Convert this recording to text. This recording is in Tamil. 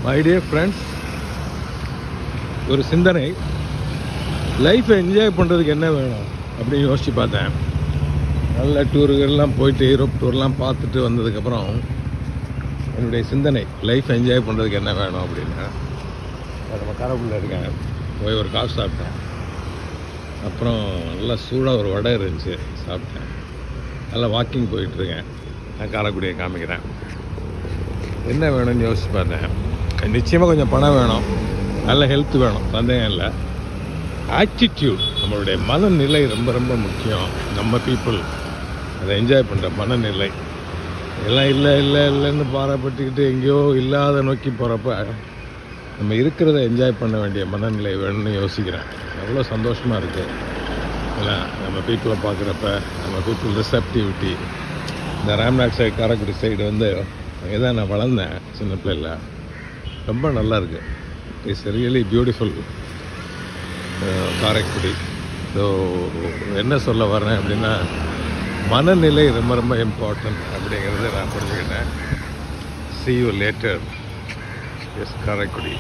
மை டியர் ஃப்ரெண்ட்ஸ், ஒரு சிந்தனை. லைஃப்பை என்ஜாய் பண்ணுறதுக்கு என்ன வேணும் அப்படின்னு யோசித்து பார்த்தேன். நல்ல டூருகள்லாம் போயிட்டு யூரோப் டூர்லாம் பார்த்துட்டு வந்ததுக்கப்புறம் என்னுடைய சிந்தனை, லைஃப்பை என்ஜாய் பண்ணுறதுக்கு என்ன வேணும் அப்படின்னா, நம்ம காரைக்குடியில் இருக்கேன். போய் ஒரு காஃபி சாப்பிட்டேன். அப்புறம் நல்லா சூடாக ஒரு வடை இருந்துச்சு, சாப்பிட்டேன். நல்லா வாக்கிங் போயிட்டுருக்கேன். நான் காரைக்குடியை காமிக்கிறேன். என்ன வேணும்னு யோசிச்சு பார்த்தேன். நிச்சயமாக கொஞ்சம் பணம் வேணும், நல்ல ஹெல்த் வேணும், சந்தேகம் இல்லை. ஆட்டிடியூட், நம்மளுடைய மனநிலை ரொம்ப ரொம்ப முக்கியம். நம்ம பீப்புள் அதை என்ஜாய் பண்ணுற மனநிலை எல்லாம் இல்லைன்னு பாராப்பட்டுக்கிட்டு எங்கேயோ இல்லாத நோக்கி போகிறப்ப நம்ம இருக்கிறத என்ஜாய் பண்ண வேண்டிய மனநிலை வேணும்னு யோசிக்கிறேன். எவ்வளோ சந்தோஷமாக இருக்குது ஏன்னா நம்ம பீப்புளை பார்க்குறப்ப, நம்ம பீப்புள் ரிசப்டிவிட்டி. இந்த ராம்நாத் சைடு, காரைக்குடி சைடு வந்து அங்கே தான் நான் வளர்ந்தேன் சின்ன பிள்ளையில். ரொம்ப நல்லா இருக்குது. It's really beautiful Karaikudi. So என்ன சொல்ல வர்றேன் அப்படின்னா, மனநிலை ரொம்ப ரொம்ப இம்பார்ட்டன்ட் அப்படிங்கிறத நான் புரிஞ்சுக்கிட்டேன். See you later. Yes, Karaikudi.